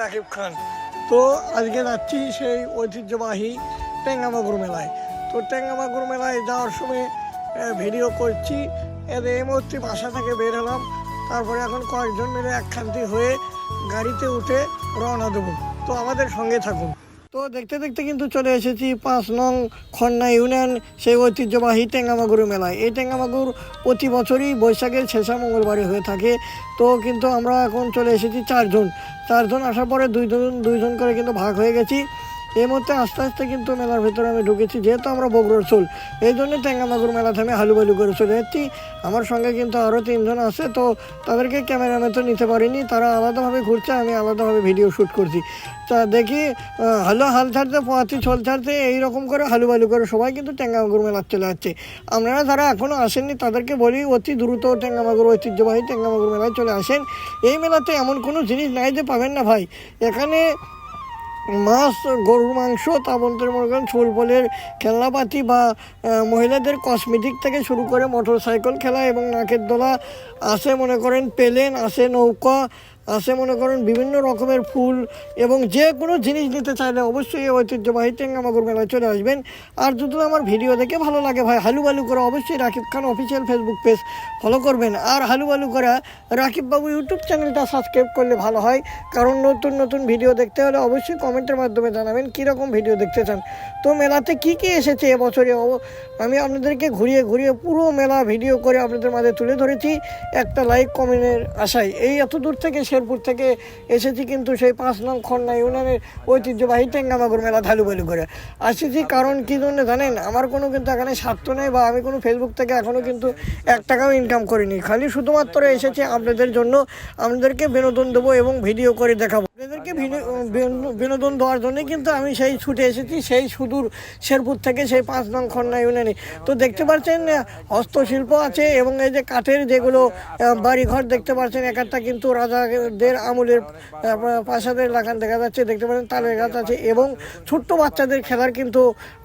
রাকিব খান। তো আজকে যাচ্ছি সেই ঐতিহ্যবাহী টেঙ্গামাগুর মেলায়। তো টেঙ্গামাগুর মেলায় যাওয়ার সময় ভিডিও করছি। এই মুহূর্তে বাসা থেকে বের হলাম, তারপরে এখন কয়েকজন মিলে একখান্তি হয়ে গাড়িতে উঠে রওনা দেবো। তো আমাদের সঙ্গে থাকুন। তো দেখতে দেখতে কিন্তু চলে এসেছি 5 নং খন্না ইউনিয়ন সেই ঐতিহ্যবাহী টেঙ্গামাগুর মেলায়। এই টেঙ্গামাগুর প্রতি বছরই বৈশাখের শেষা মঙ্গলবারে হয়ে থাকে। তো কিন্তু আমরা এখন চলে এসেছি চারজন আসার পরে দুইজন করে কিন্তু ভাগ হয়ে গেছি। এই মুহূর্তে আস্তে আস্তে কিন্তু মেলার ভেতরে আমি ঢুকেছি, যেহেতু আমরা বগুড়ার চুল, এই জন্য টেঙ্গামাগুর মেলা থেকে হালুবালু করে চলে যাচ্ছি। আমার সঙ্গে কিন্তু আরও 3 জন আছে, তো তাদেরকে ক্যামেরাম্যান তো নিতে পারিনি, তারা আলাদাভাবে ঘুরছে, আমি আলাদাভাবে ভিডিও শ্যুট করছি। তা দেখি হাল ছাড়তে পোয়াতি ছল ছাড়তে এইরকম করে হালুবালু করে সবাই কিন্তু টেঙ্গামাগুর মেলা চলে যাচ্ছে। আপনারা যারা এখনও আসেননি তাদেরকে বলি অতি দ্রুত টেঙ্গামাগুর ঐতিহ্যবাহী টেঙ্গামাগুর মেলায় চলে আসেন। এই মেলাতে এমন কোনো জিনিস নাই যে পাবেন না ভাই। এখানে মাছ, গরুর মাংস, তাবন্তের মনে করেন ফুলফলের খেলনাপাতি বা মহিলাদের কসমেটিক থেকে শুরু করে মোটর সাইকেল খেলা এবং নাকের দোলা আছে, মনে করেন প্লেন আছে, নৌকা আছে, মনে করেন বিভিন্ন রকমের ফুল, এবং যে কোনো জিনিস নিতে চাইলে অবশ্যই এই ঐতিহ্যবাহী টেঙ্গামাগুর মেলায় চলে আসবেন। আর যদি আমার ভিডিও দেখে ভালো লাগে ভাই, হালুবালু করে অবশ্যই রাকিব খান অফিসিয়াল ফেসবুক পেজ ফলো করবেন। আর হালুবালু করে রাকিব বাবু ইউটিউব চ্যানেলটা সাবস্ক্রাইব করলে ভালো হয়, কারণ নতুন নতুন ভিডিও দেখতে হলে অবশ্যই কমেন্টের মাধ্যমে জানাবেন কীরকম ভিডিও দেখতে চান। তো মেলাতে কি কি এসেছে এবছরে আমি আপনাদেরকে ঘুরিয়ে পুরো মেলা ভিডিও করে আপনাদের মাঝে তুলে ধরেছি একটা লাইক কমেন্টের আশায়। এই এত দূর থেকে শেরপুর থেকে এসেছি কিন্তু সেই 5 নং খন্না ইউনিয়নের ঐতিহ্যবাহী টেঙ্গামাগুর মেলা হালুবালু করে আসেছি। কারণ কী জন্য জানেন, আমার কোনো কিন্তু এখানে স্বার্থ নেই, বা আমি কোনো ফেসবুক থেকে এখনও কিন্তু 1 টাকাও ইনকাম করিনি। খালি শুধুমাত্র এসেছি আপনাদের জন্য, আপনাদেরকে বিনোদন দেবো এবং ভিডিও করে দেখাবো। আপনাদেরকে বিনোদন দেওয়ার জন্যই কিন্তু আমি সেই ছুটে এসেছি সেই সুদূর শেরপুর থেকে সেই 5 নং খন্না ইউনিয়নে। তো দেখতে পাচ্ছেন হস্তশিল্প আছে, এবং এই যে কাঠের যেগুলো বাড়িঘর দেখতে পাচ্ছেন, একটা কিন্তু রাজাদের আমলের প্রাসাদের লাগান দেখা যাচ্ছে, দেখতে পাচ্ছেন তালের গাছ আছে, এবং ছোট্ট বাচ্চাদের খেলার কিন্তু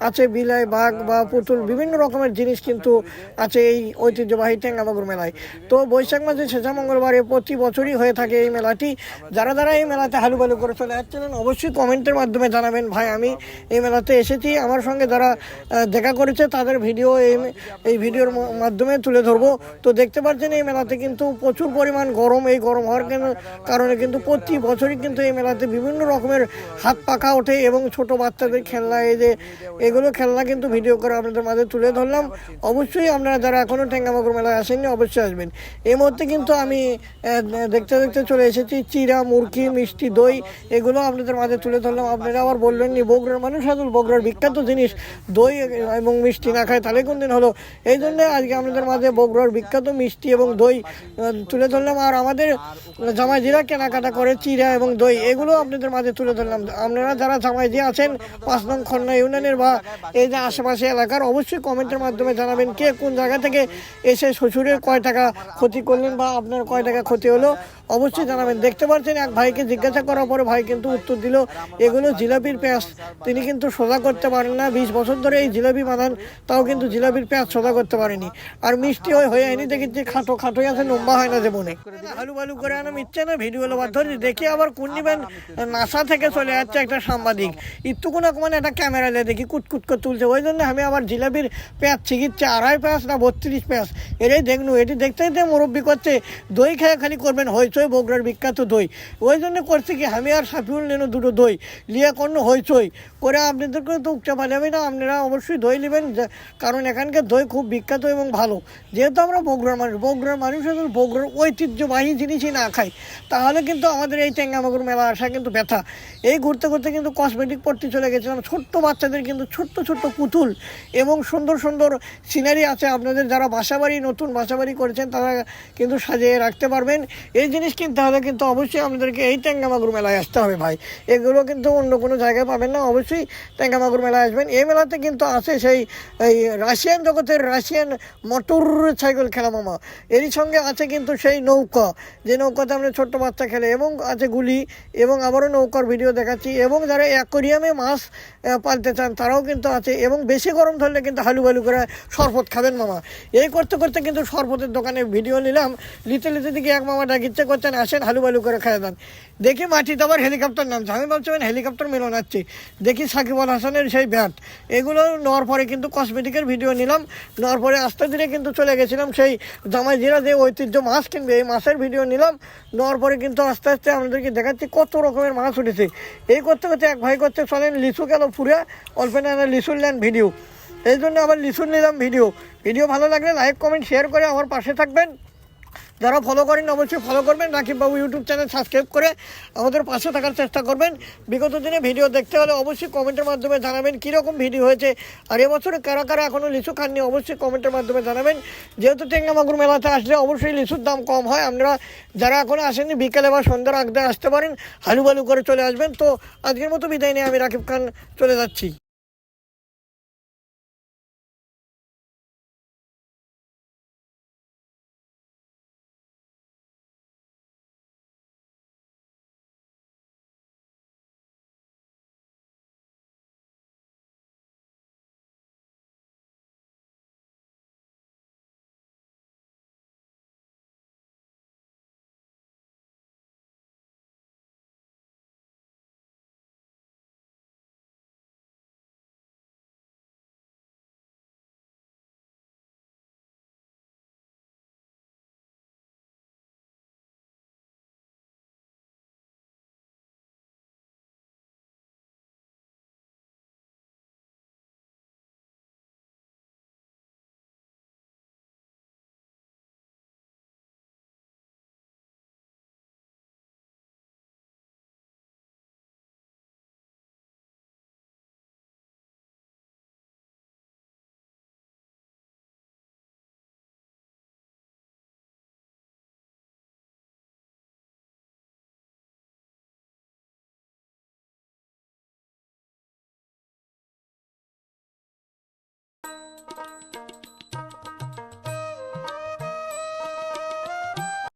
আছে, বিলাই, বাঘ বা পুতুল, বিভিন্ন রকমের জিনিস কিন্তু আছে এই ঐতিহ্যবাহী টেঙ্গামাগুর মেলায়। তো বৈশাখ মাসের শেষা মঙ্গলবারে প্রতি বছরই হয়ে থাকে এই মেলাটি। যারা এই মেলাতে হালুবালু করে চলে যাচ্ছিলেন অবশ্যই কমেন্টের মাধ্যমে জানাবেন ভাই আমি এই মেলাতে এসেছি। আমার সঙ্গে যারা দেখা করেছে তাদের ভিডিও এই ভিডিওর মাধ্যমে তুলে ধরবো। তো দেখতে পাচ্ছেন এই মেলাতে কিন্তু প্রচুর পরিমাণ গরম, এই গরম হওয়ার কারণে কিন্তু প্রতি বছরই কিন্তু এই মেলাতে বিভিন্ন রকমের হাত পাখা ওঠে, এবং ছোট বাচ্চাদের খেলনা, এই যে এগুলো খেলনা কিন্তু ভিডিও করে আপনাদের মাঝে তুলে ধরলাম। অবশ্যই আপনারা যারা এখনও টেঙ্গামাগুর মেলায় আসেননি অবশ্যই আসবেন। এই মুহূর্তে কিন্তু আমি দেখতে দেখতে চলে এসেছি চিরা, মুরগি, মিষ্টি, দই, এগুলো আপনাদের মাঝে তুলে ধরলাম। আপনারা আবার বললেন নি বগুড়ার মানুষ আসলে বগুড়ার বিখ্যাত জিনিস দই এবং মিষ্টি না খায় তাহলে কোন দিন হলো। এই জন্য আজকে আপনাদের মাঝে বগুড়ার বিখ্যাত মিষ্টি এবং দই তুলে ধরলাম। আর আমাদের জামাইজিরা কেনাকাটা করে চিরা এবং দই, এগুলো আপনাদের মাঝে তুলে ধরলাম। আপনারা যারা জামাইজি আছেন 5 নং খন্না ইউনিয়নের বা এই যে আশেপাশে এলাকার, অবশ্যই কমেন্টের মাধ্যমে জানাবেন কে কোন জায়গা থেকে এসে শ্বশুরের কয় টাকা ক্ষতি করলেন বা আপনার কয় টাকা ক্ষতি হলো অবশ্যই জানাবেন। দেখতে পাচ্ছেন এক ভাইকে জিজ্ঞাসা করার পরে ভাই কিন্তু উত্তর দিল এগুলো জিলাপির পেঁয়াজ, তিনি কিন্তু সোজা করতে পারেন না, 20 বছর ধরে এই জিলাপি বানান, তাও কিন্তু জিলাপির পেঁয়াজ সোজা করতে পারেনি। আর মিষ্টি হয়ে আইনি দেখেছি খাটোই আছে, লম্বা হয় না যেমন। হালুবালু করে আনা মিথ্যে না, ভিডিও ধরি দেখি আবার কোন নিবেন নাসা থেকে চলে যাচ্ছে একটা সাংবাদিক, ইত্তুকুনা মানে একটা ক্যামেরা নিয়ে দেখি কুটকুট করে তুলছে। ওই জন্য আমি আবার জিলাপির পেঁয়াজ ছিগিচ্ছে 2.5 পেঁয়াজ না 32 পেঁয়াজ, এটাই দেখনু। এটি দেখতে মুরব্বী করছে দই খেয়ে খালি করবেন হইচই, বগুড়ার বিখ্যাত দই। ওই জন্য করছে কি আমি আর সাফিউল নেন দুটো দই লিয়ে কোনো হইচই করে আপনাদেরকে তো উঠতে পারবে না। আপনারা অবশ্যই দই নেবেন, কারণ এখানকার দই খুব বিখ্যাত এবং ভালো। যেহেতু আমরা বগুড়ার মানুষ যদি বগুড়ার ঐতিহ্যবাহী জিনিসই না খাই তাহলে কিন্তু আমাদের এই টেঙ্গামাগুর মেলা আসা কিন্তু ব্যথা। এই ঘুরতে কিন্তু কসমেটিক পড়তে চলে গেছিলাম, ছোট্ট বাচ্চাদের কিন্তু ছোট্ট পুতুল এবং সুন্দর সুন্দর সিনারি আছে। আপনাদের যারা নতুন বাসাবাড়ি করেছেন তারা কিন্তু সাজিয়ে রাখতে পারবেন। এই জিনিস কিনতে হলে কিন্তু অবশ্যই আপনাদেরকে এই টেঙ্গামাগুর মেলায় আসতে হবে ভাই, এগুলো কিন্তু অন্য কোনো জায়গায় পাবেন না। অবশ্যই টেঙ্গামাগুর মেলায় আসবেন। এই মেলাতে কিন্তু আছে সেই রাশিয়ান জগতের রাশিয়ান মোটর সাইকেল খেলা মামা, এরই সঙ্গে আছে কিন্তু সেই নৌকা, যে নৌকাতে আমরা ছোট্ট বাচ্চা খেলে, এবং আছে গুলি, এবং আবারও নৌকার ভিডিও দেখাচ্ছি। এবং যারা অ্যাকোরিয়ামে মাছ পালতে চান তারাও কিন্তু আছে, এবং বেশি গরম ধরলে কিন্তু হালুবালু করে শরবত খাবেন মামা। এই করতে কিন্তু শরবতের দোকানে ভিডিও নিলাম, নিতে দেখি এক মামা ডাকিচ্ছে বলছেন আসেন হালুবালু করে খেয়ে দেন। দেখি মাটিতে আবার হেলিকপ্টার নামছে, আমি ভাবছিলাম হেলিকপ্টার মেলাচ্ছি, দেখি সাকিব আল হাসানের সেই ব্যাট। এগুলো নেওয়ার পরে কিন্তু কসমেটিকের ভিডিও নিলাম, নেওয়ার পরে আস্তে ধীরে কিন্তু চলে গেছিলাম সেই জামাইজিরা যে ঐতিহ্য মাছ কিনবে, এই মাছের ভিডিও নিলাম। নেওয়ার পরে কিন্তু আস্তে আস্তে আমাদেরকে দেখাচ্ছি কত রকমের মাছ উঠেছে। এই করতে করতে এক ভাই করতে চলেন লিচু গেল ফুরে, অল্প না লিচুর নেন ভিডিও, এই জন্য আবার লিচুর নিলাম ভিডিও ভালো লাগলে লাইক কমেন্ট শেয়ার করে আমার পাশে থাকবেন। যারা ফলো করেন অবশ্যই ফলো করবেন, রাকিব বাবু ইউটিউব চ্যানেল সাবস্ক্রাইব করে আমাদের পাশে থাকার চেষ্টা করবেন। বিগত দিনে ভিডিও দেখতে হলে অবশ্যই কমেন্টের মাধ্যমে জানাবেন কীরকম ভিডিও হয়েছে, আর এবছরে কারা কারা এখনও লিচু খাননি অবশ্যই কমেন্টের মাধ্যমে জানাবেন। যেহেতু টেঙ্গা মাগুর মেলাতে আসলে অবশ্যই লিচুর দাম কম হয়, আপনারা যারা এখনও আসেননি বিকেলে বা সন্ধ্যার আগে আসতে পারেন, হালুবালু করে চলে আসবেন। তো আজকের মতো বিদায় নিয়ে আমি রাকিব খান চলে যাচ্ছি।